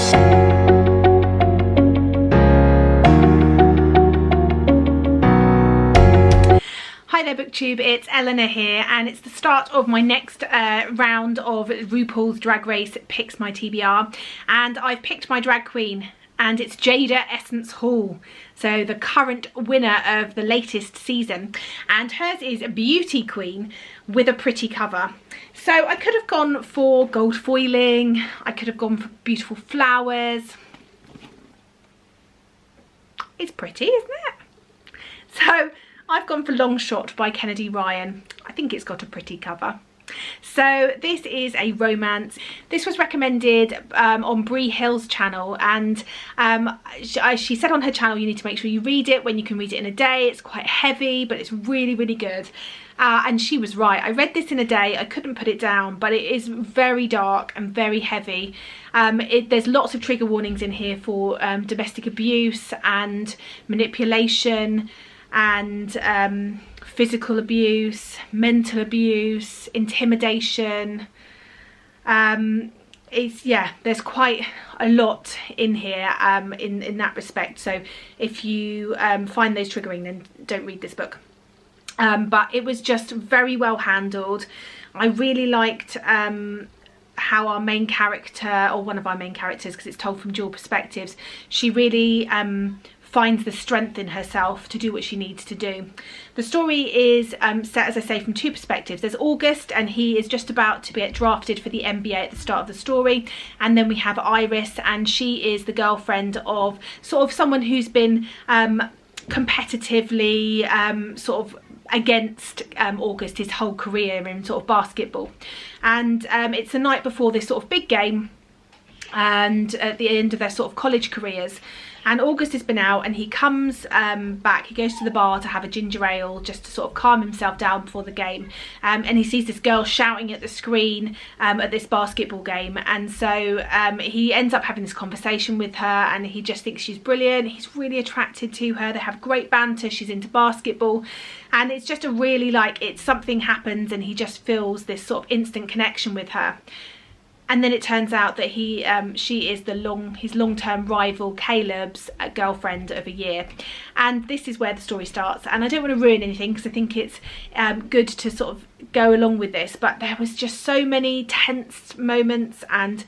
Hi there BookTube, it's Eleanor here, and it's the start of my next round of RuPaul's Drag Race Picks My TBR, and I've picked my drag queen, and it's Jada Essence Hall, so the current winner of the latest season, and hers is Beauty Queen with a pretty cover. So I could have gone for gold foiling, I could have gone for beautiful flowers. It's pretty, isn't it? So I've gone for Long Shot by Kennedy Ryan. I think it's got a pretty cover. So this is a romance. This was recommended on Bree Hill's channel, and she said on her channel you need to make sure you read it when you can read it in a day. It's quite heavy, but it's really, really good. And she was right. I read this in a day. I couldn't put it down, but it is very dark and very heavy. There's lots of trigger warnings in here for domestic abuse and manipulation and physical abuse, mental abuse, intimidation. There's quite a lot in here in that respect. So if you find those triggering, then don't read this book. But it was just very well handled. I really liked how our main character, or one of our main characters, because it's told from dual perspectives, she really finds the strength in herself to do what she needs to do. The story is set, as I say, from two perspectives. There's August, and he is just about to get drafted for the NBA at the start of the story, and then we have Iris, and she is the girlfriend of sort of someone who's been competitively sort of against August his whole career in sort of basketball, and it's the night before this sort of big game and at the end of their sort of college careers. And August has been out, and he comes back, he goes to the bar to have a ginger ale just to sort of calm himself down before the game, and he sees this girl shouting at the screen at this basketball game, and so he ends up having this conversation with her, and he just thinks she's brilliant. He's really attracted to her, they have great banter, she's into basketball, and it's just a really, like, it's something happens and he just feels this sort of instant connection with her. And then it turns out that she is his long-term rival Caleb's girlfriend of a year. And this is where the story starts. And I don't want to ruin anything because I think it's good to sort of go along with this. But there was just so many tense moments and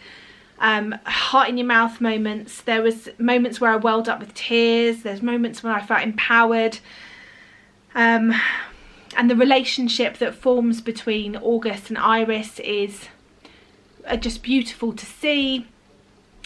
heart in your mouth moments. There was moments where I welled up with tears. There's moments where I felt empowered. And the relationship that forms between August and Iris is just beautiful to see,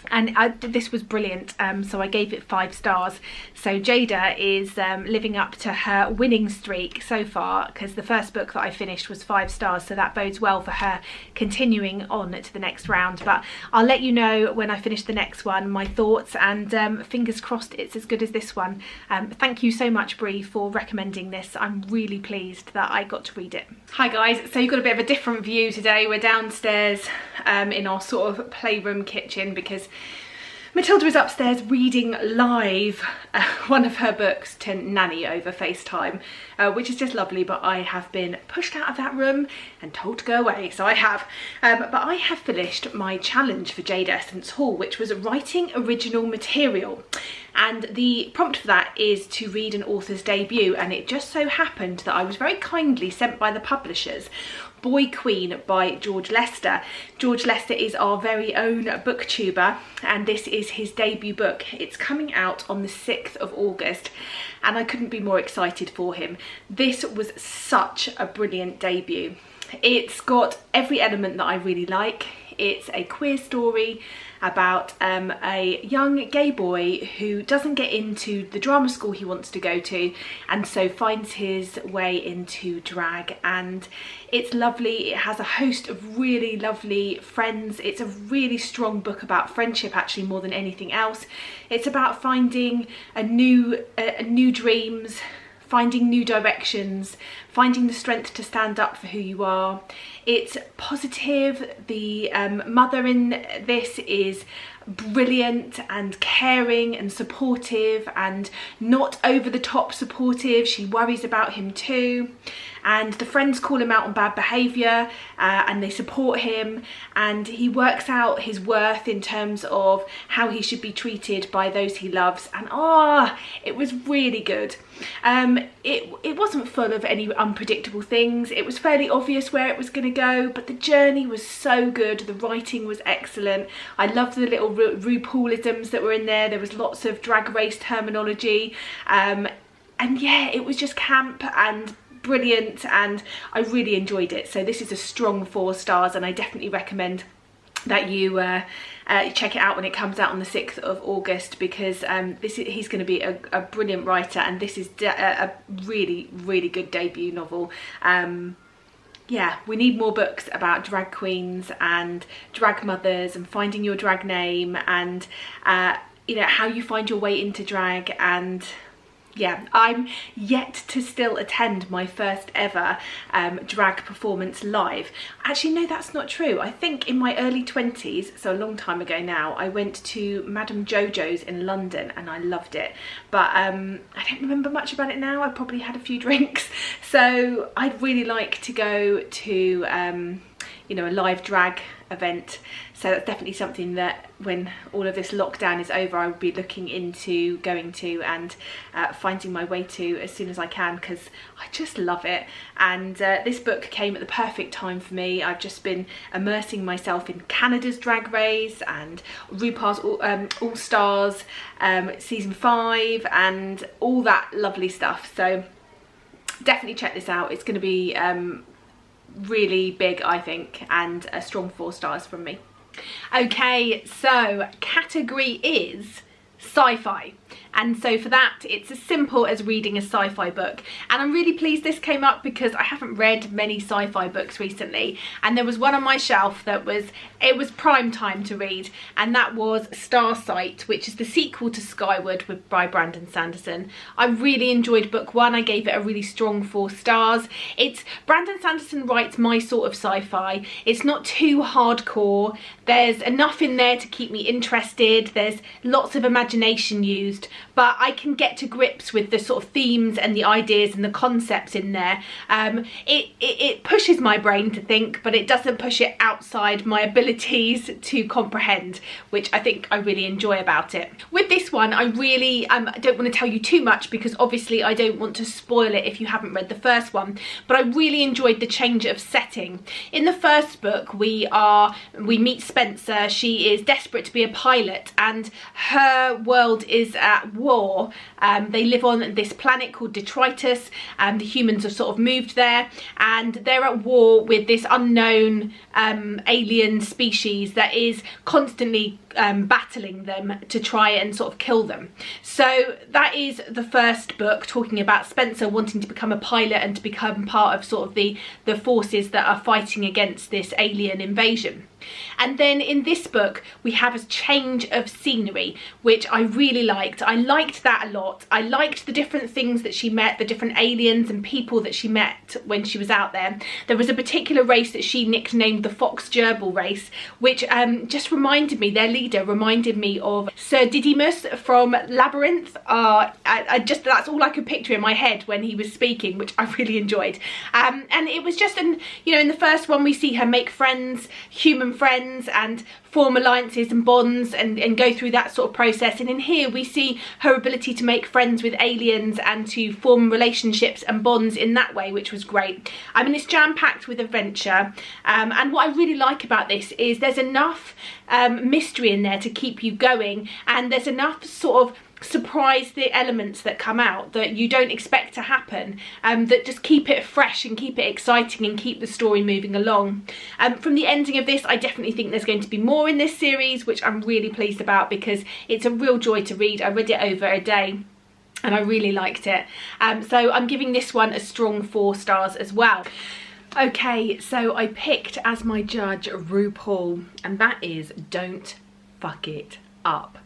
and this was brilliant. So I gave it 5 stars. So Jada is living up to her winning streak so far, because the first book that I finished was 5 stars, so that bodes well for her continuing on to the next round. But I'll let you know when I finish the next one my thoughts, and fingers crossed it's as good as this one. Thank you so much, Bree, for recommending this. I'm really pleased that I got to read it. Hi guys, so you've got a bit of a different view today. We're downstairs in our sort of playroom kitchen because Matilda is upstairs reading live one of her books to Nanny over FaceTime, which is just lovely, but I have been pushed out of that room and told to go away, so I have. But I have finished my challenge for Jada Essence Hall, which was writing original material. And the prompt for that is to read an author's debut, and it just so happened that I was very kindly sent by the publishers Boy Queen by George Lester. George Lester is our very own booktuber, and this is his debut book. It's coming out on the 6th of August, and I couldn't be more excited for him. This was such a brilliant debut. It's got every element that I really like. It's a queer story about a young gay boy who doesn't get into the drama school he wants to go to, and so finds his way into drag, and it's lovely. It has a host of really lovely friends. It's a really strong book about friendship, actually, more than anything else. It's about finding new dreams, finding new directions, finding the strength to stand up for who you are. It's positive. The mother in this is brilliant and caring and supportive, and not over the top supportive. She worries about him too, and the friends call him out on bad behaviour, and they support him, and he works out his worth in terms of how he should be treated by those he loves. And it was really good. It wasn't full of any unpredictable things. It was fairly obvious where it was going to go, but the journey was so good. The writing was excellent. I loved the little RuPaulisms that were in there. There was lots of drag race terminology, and yeah, it was just camp and brilliant, and I really enjoyed it. So this is a strong 4 stars, and I definitely recommend that you check it out when it comes out on the 6th of August, because he's going to be a brilliant writer, and this is a really, really good debut novel. Yeah, we need more books about drag queens and drag mothers and finding your drag name, and you know, how you find your way into drag. And yeah, I'm yet to still attend my first ever drag performance live. Actually, no, that's not true. I think in my early 20s, so a long time ago now, I went to Madame Jojo's in London and I loved it. But I don't remember much about it now. I probably had a few drinks. So I'd really like to go to, you know, a live drag event. So that's definitely something that when all of this lockdown is over, I will be looking into going to and finding my way to as soon as I can, because I just love it. And this book came at the perfect time for me. I've just been immersing myself in Canada's Drag Race and RuPaul's All Stars season 5 and all that lovely stuff. So definitely check this out. It's going to be really big, I think, and a strong 4 stars from me. Okay, so category is sci-fi, and so for that it's as simple as reading a sci-fi book. And I'm really pleased this came up because I haven't read many sci-fi books recently, and there was one on my shelf that was prime time to read, and that was Starsight, which is the sequel to Skyward by Brandon Sanderson. I really enjoyed book 1. I gave it a really strong 4 stars. Brandon Sanderson writes my sort of sci-fi. It's not too hardcore. There's enough in there to keep me interested. There's lots of imagination used, but I can get to grips with the sort of themes and the ideas and the concepts in there. It pushes my brain to think, but it doesn't push it outside my abilities to comprehend, which I think I really enjoy about it. With this one, I really don't want to tell you too much, because obviously I don't want to spoil it if you haven't read the first one, but I really enjoyed the change of setting. In the first book, we meet Spencer. She is desperate to be a pilot, and her world is at war. They live on this planet called Detritus, and the humans have sort of moved there, and they're at war with this unknown alien species that is constantly battling them to try and sort of kill them. So that is the first book, talking about Spencer wanting to become a pilot and to become part of sort of the forces that are fighting against this alien invasion. And then in this book we have a change of scenery, which I really liked. I liked that a lot. I liked the different things that she met, the different aliens and people that she met when she was out there. There was a particular race that she nicknamed the Fox Gerbil race, which just reminded me, their leader reminded me of Sir Didymus from Labyrinth. That's all I could picture in my head when he was speaking, which I really enjoyed. And it was just, in the first one we see her make friends, human friends, and form alliances and bonds and go through that sort of process. And in here we see her ability to make friends with aliens and to form relationships and bonds in that way, which was great. I mean, it's jam-packed with adventure, and what I really like about this is there's enough mystery in there to keep you going, and there's enough sort of surprise the elements that come out that you don't expect to happen, that just keep it fresh and keep it exciting and keep the story moving along. From the ending of this, I definitely think there's going to be more in this series, which I'm really pleased about, because it's a real joy to read. I read it over a day and I really liked it. So I'm giving this one a strong 4 stars as well. Okay, so I picked as my judge RuPaul, and that is Don't Fuck It Up.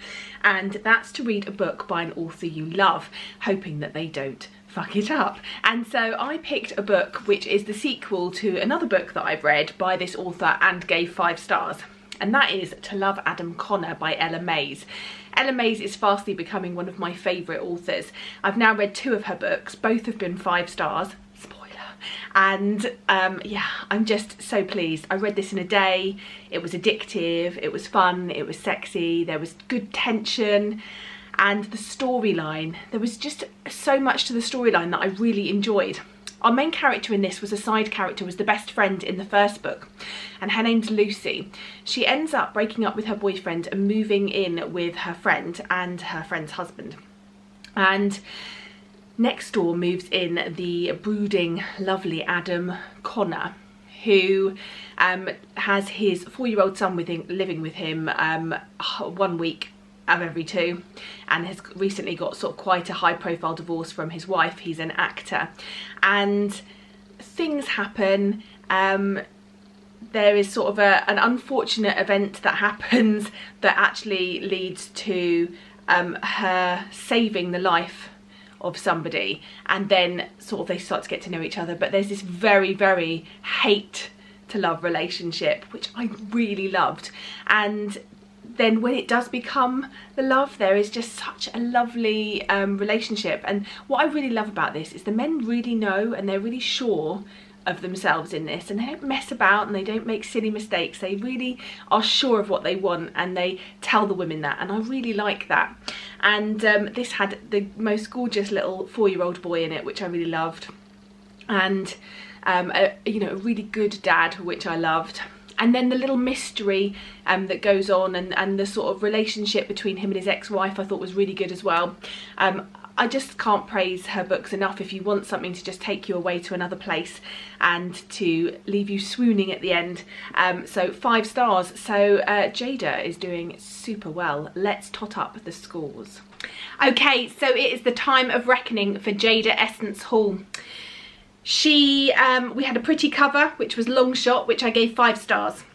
And that's to read a book by an author you love, hoping that they don't fuck it up. And so I picked a book which is the sequel to another book that I've read by this author and gave 5 stars. And that is To Love Adam Connor by Ella Mays. Ella Mays is fastly becoming one of my favourite authors. I've now read 2 of her books, both have been 5 stars. And yeah, I'm just so pleased. I read this in a day. It was addictive, it was fun, it was sexy, there was good tension, and the storyline, there was just so much to the storyline that I really enjoyed. Our main character in this was a side character, was the best friend in the first book, and her name's Lucy. She ends up breaking up with her boyfriend and moving in with her friend and her friend's husband. And next door moves in the brooding, lovely Adam Connor, who has his 4-year-old son living with him 1 week of every 2, and has recently got sort of quite a high-profile divorce from his wife. He's an actor, and things happen. There is sort of an unfortunate event that happens that actually leads to her saving the life of somebody, and then sort of they start to get to know each other. But there's this very, very hate to love relationship, which I really loved. And then when it does become the love, there is just such a lovely relationship. And what I really love about this is the men really know, and they're really sure of themselves in this, and they don't mess about and they don't make silly mistakes. They really are sure of what they want, and they tell the women that, and I really like that. And this had the most gorgeous little 4-year-old boy in it, which I really loved, and you know, a really good dad, which I loved. And then the little mystery that goes on, and the sort of relationship between him and his ex-wife, I thought was really good as well. I just can't praise her books enough if you want something to just take you away to another place and to leave you swooning at the end. So 5 stars. So Jada is doing super well. Let's tot up the scores. Okay, so it is the time of reckoning for Jada Essence Hall. We had a pretty cover, which was Long Shot, which I gave 5 stars.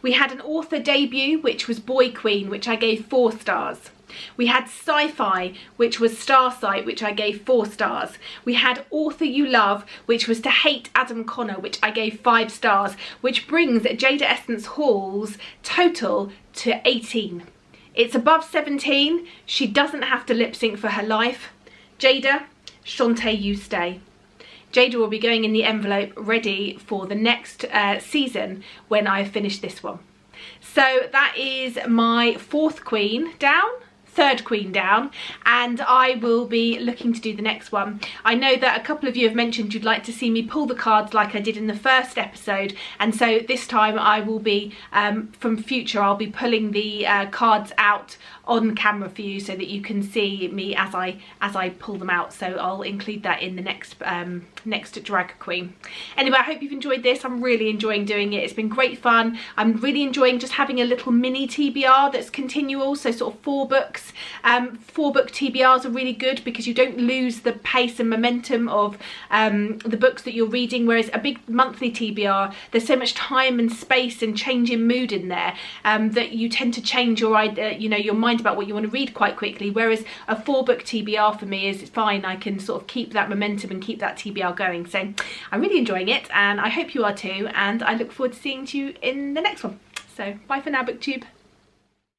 We had an author debut, which was Boy Queen, which I gave 4 stars. We had sci-fi, which was Starsight, which I gave 4 stars. We had Author You Love, which was To Hate Adam Connor, which I gave 5 stars, which brings Jada Essence Hall's total to 18. It's above 17. She doesn't have to lip sync for her life. Jada, Shantae, you stay. Jada will be going in the envelope ready for the next season when I've finished this one. So that is my 4th queen down. 3rd queen down, and I will be looking to do the next one. I know that a couple of you have mentioned you'd like to see me pull the cards like I did in the first episode, and so this time I will be, from future, I'll be pulling the cards out on camera for you so that you can see me as I pull them out. So I'll include that in the next drag queen. Anyway, I hope you've enjoyed this. I'm really enjoying doing it. It's been great fun. I'm really enjoying just having a little mini TBR that's continual, so sort of 4 books. 4-book TBRs are really good because you don't lose the pace and momentum of the books that you're reading, whereas a big monthly TBR, there's so much time and space and change in mood in there that you tend to change your your mind about what you want to read quite quickly, whereas a 4-book TBR for me is fine. I can sort of keep that momentum and keep that TBR going. So I'm really enjoying it, and I hope you are too, and I look forward to seeing you in the next one. So bye for now, BookTube.